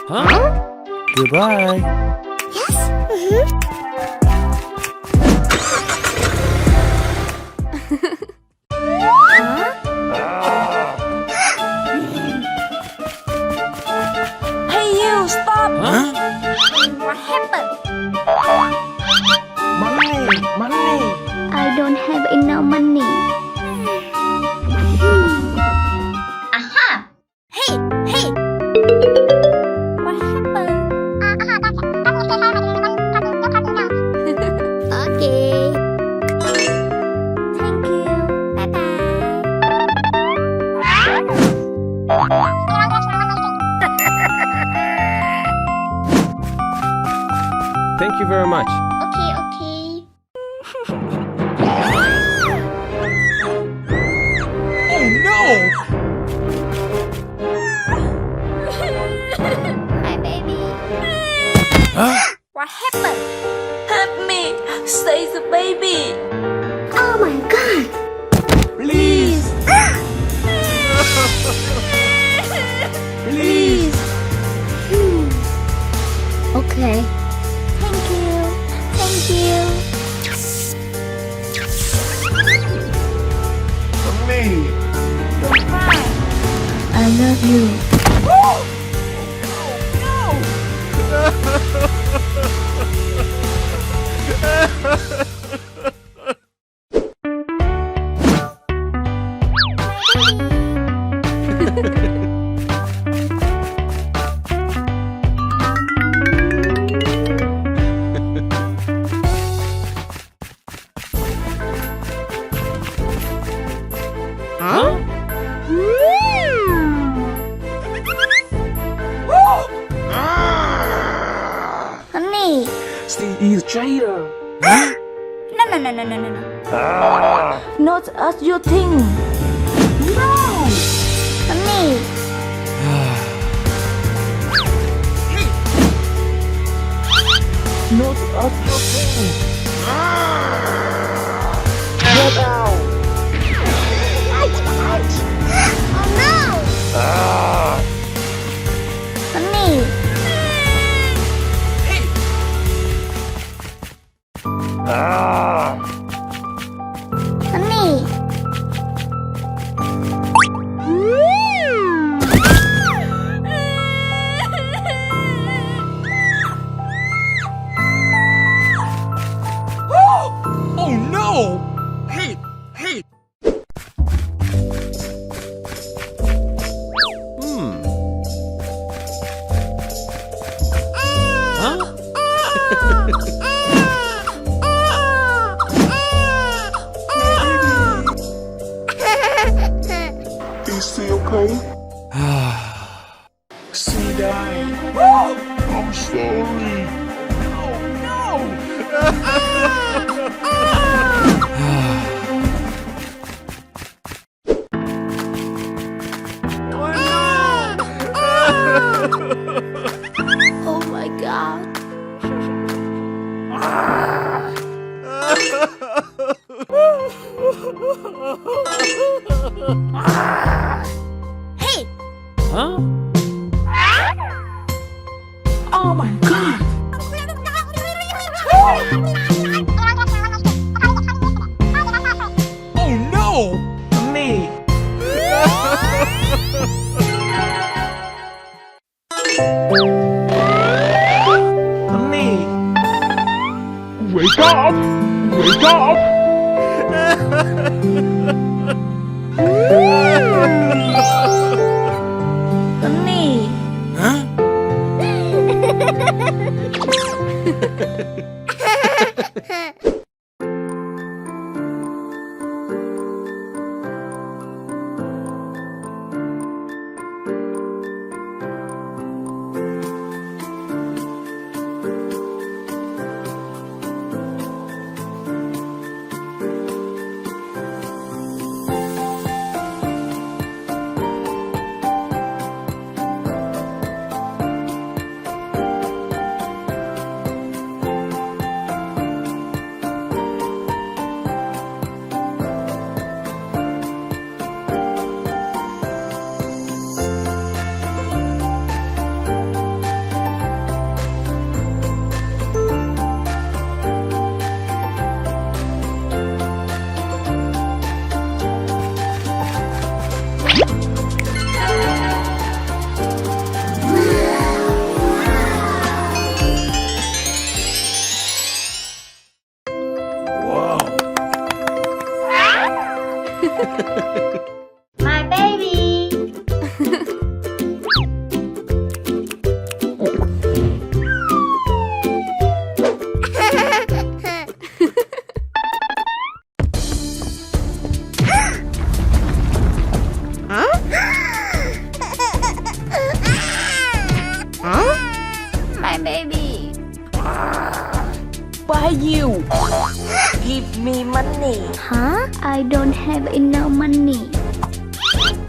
Huh? Goodbye. Yes. Hey you, stop! Huh? What happened? Money. I don't have enough money. Aha! Hey! What happened? Okay. Thank you. Bye-bye. Thank you very much. Okay. Oh no! Hi, baby. Huh? What happened? Help me! Save the baby! Oh my God. Please. Please. Okay. Thank you. Me. Goodbye! I love you. Huh? Honey. Stay is Jada. No. Not as you think. Honey. Not as you think. Get out. Oh no. Honey. Honey. Oh no! Hey! Huh? Is he okay? She died. I'm sorry. Oh my God! Hey! Huh? Oh my God! Oh no! Me! Me! Wake up! Wake up! Honey! Huh? My baby. My baby. Why you? Give me money. Huh? I don't have enough money.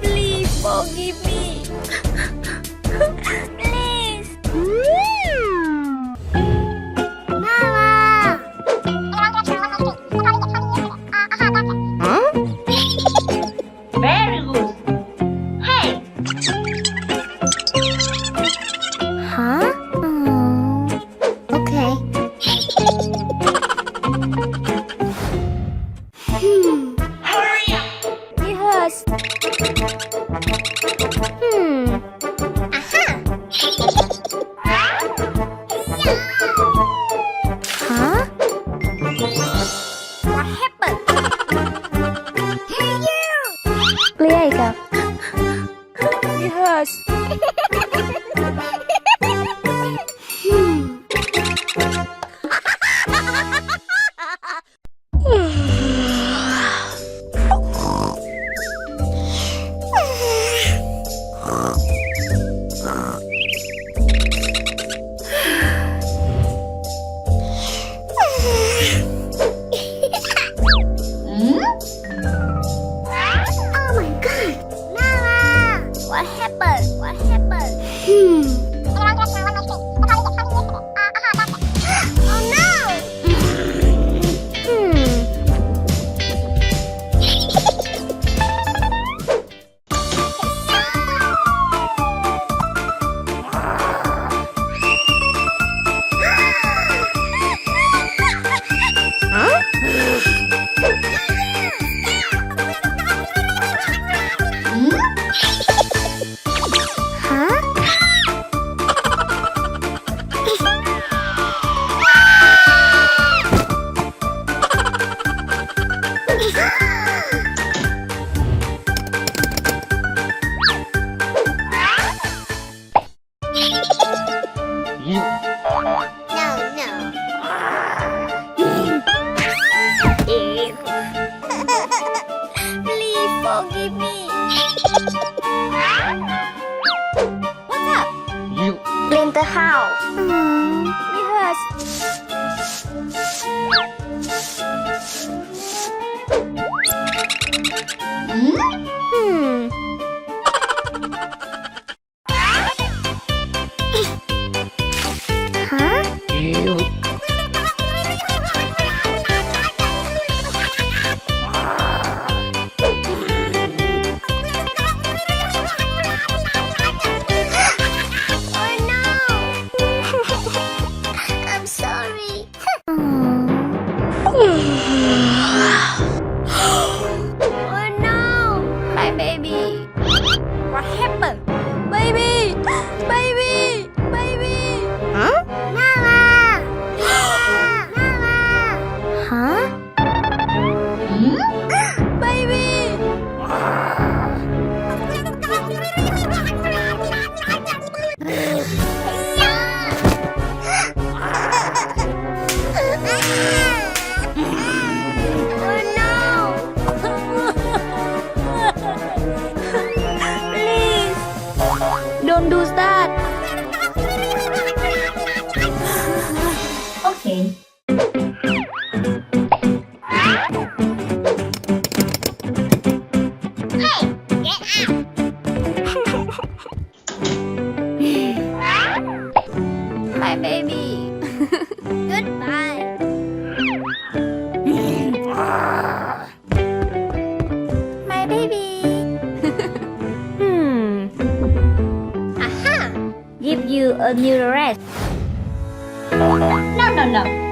Please forgive me. Please. Mama. Very good. Hey, Huh? Oh. Okay. hurry up. Yes. Huh? What happened? Clear it up. Yes. Oh my god! Mama! What happened? What happened? Oh no! Huh? No, no. Please forgive me. What's up? Clean the house. Yes. Huh? Oh no! I'm sorry. Oh no! My baby. What happened? Baby! Baby! Baby! Huh? Mama! Mama! Huh? Baby! Oh no! Please! Don't do that! Okay. Hey! Get out! My baby. Goodbye. My baby. Aha! Give you a new dress. No, no, no.